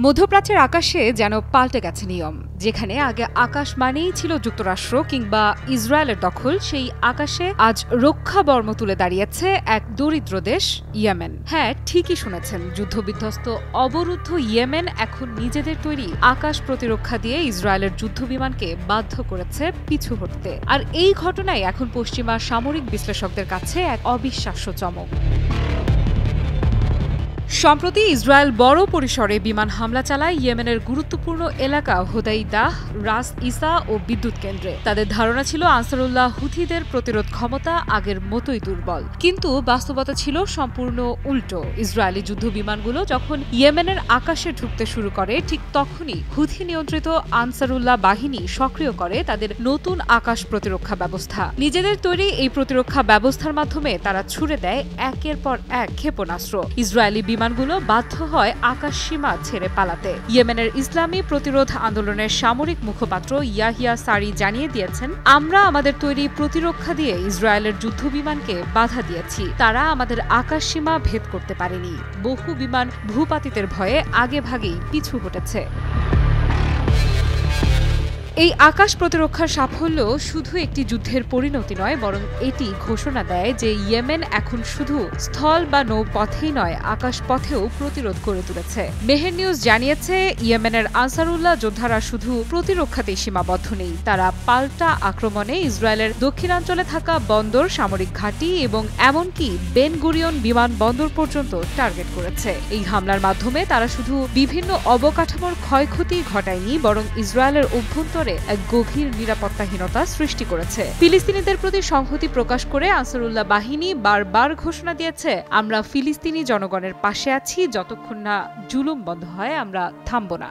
মধ্যপ্রাচ্যের আকাশে যেন পাল্টে গেছে নিয়ম। যেখানে আগে আকাশ মানেই ছিল যুক্তরাষ্ট্র কিংবা ইসরায়েলের দখল, সেই আকাশে আজ রক্ষাবর্ম তুলে দাঁড়িয়েছে এক দরিদ্র দেশ ইয়েমেন। হ্যাঁ, ঠিকই শুনেছেন, যুদ্ধবিধ্বস্ত অবরুদ্ধ ইয়েমেন এখন নিজেদের তৈরি আকাশ প্রতিরক্ষা দিয়ে ইসরায়েলের যুদ্ধবিমানকে বাধ্য করেছে পিছু হটতে। আর এই ঘটনাই এখন পশ্চিমা সামরিক বিশ্লেষকদের কাছে এক অবিশ্বাস্য চমক। সম্প্রতি ইসরায়েল বড় পরিসরে বিমান হামলা চালায় ইয়েমেনের গুরুত্বপূর্ণ এলাকা হোদাইদাহ, রাস ইসা ও বিদ্যুৎ কেন্দ্রে। তাদের ধারণা ছিল আনসারুল্লাহ হুথিদের প্রতিরোধ ক্ষমতা আগের মতোই দুর্বল, কিন্তু বাস্তবতা ছিল সম্পূর্ণ উল্টো। ইসরায়েলি যুদ্ধ বিমানগুলো যখন ইয়েমেনের আকাশে ঢুকতে শুরু করে, ঠিক তখনই হুথি নিয়ন্ত্রিত আনসারুল্লাহ বাহিনী সক্রিয় করে তাদের নতুন আকাশ প্রতিরক্ষা ব্যবস্থা। নিজেদের তৈরি এই প্রতিরক্ষা ব্যবস্থার মাধ্যমে তারা ছুড়ে দেয় একের পর এক ক্ষেপণাস্ত্র। ইসরায়েলি বিমানগুলো বাধ্য হয় আকাশ সীমা ছেড়ে পালাতে। ইয়েমেনের ইসলামী প্রতিরোধ আন্দোলনের সামরিক মুখপাত্র ইয়াহিয়া সারি জানিয়ে দিয়েছেন, আমরা আমাদের তৈরি প্রতিরক্ষা দিয়ে ইসরায়েলের যুদ্ধ বিমানকে বাধা দিয়েছি। তারা আমাদের আকাশ সীমা ভেদ করতে পারেনি। বহু বিমান ভূপাতিতের ভয়ে আগেভাগেই পিছু হটেছে। এই আকাশ প্রতিরক্ষার সাফল্য শুধু একটি যুদ্ধের পরিণতি নয়, বরং এটি ঘোষণা দেয় যে ইয়েমেন এখন শুধু স্থল বা নৌপথেই নয়, আকাশ পথেও প্রতিরোধ গড়ে তুলেছে। মেহের নিউজ জানিয়েছে, ইয়েমেনের আনসারুল্লাহ যোদ্ধারা শুধু প্রতিরক্ষাতেই সীমাবদ্ধ নেই, তারা পাল্টা আক্রমণে ইসরায়েলের দক্ষিণাঞ্চলে থাকা বন্দর, সামরিক ঘাঁটি এবং এমনকি বেন গুরিয়ন বিমানবন্দর পর্যন্ত টার্গেট করেছে। এই হামলার মাধ্যমে তারা শুধু বিভিন্ন অবকাঠামোর ক্ষয়ক্ষতি ঘটায়নি, বরং ইসরায়েলের অভ্যন্তরে এক গভীর নিরাপত্তাহীনতা সৃষ্টি করেছে। ফিলিস্তিনিদের প্রতি সংহতি প্রকাশ করে আনসারুল্লাহ বাহিনী বারবার ঘোষণা দিয়েছে, আমরা ফিলিস্তিনি জনগণের পাশে আছি, যতক্ষণ না জুলুম বন্ধ হয় আমরা থামব না।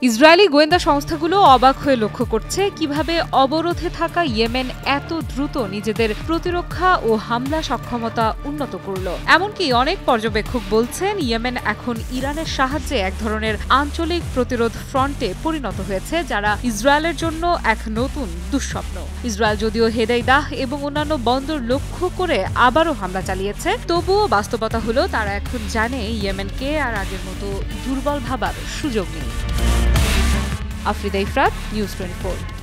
ইসরায়েলি গোয়েন্দা সংস্থাগুলো অবাক হয়ে লক্ষ্য করছে কিভাবে অবরোধে থাকা ইয়েমেন এত দ্রুত নিজেদের প্রতিরক্ষা ও হামলা সক্ষমতা উন্নত করল। এমনকি অনেক পর্যবেক্ষক বলছেন, ইয়েমেন এখন ইরানের সাহায্যে এক ধরনের আঞ্চলিক প্রতিরোধ ফ্রন্টে পরিণত হয়েছে, যারা ইসরায়েলের জন্য এক নতুন দুঃস্বপ্ন। ইসরায়েল যদিও হোদাইদাহ এবং অন্যান্য বন্দর লক্ষ্য করে আবারও হামলা চালিয়েছে, তবুও বাস্তবতা হলো তারা এখন জানে ইয়েমেনকে আর আগের মতো দুর্বল ভাবার সুযোগ নেই। আফরিদা ইফরাত, নিউজ 24।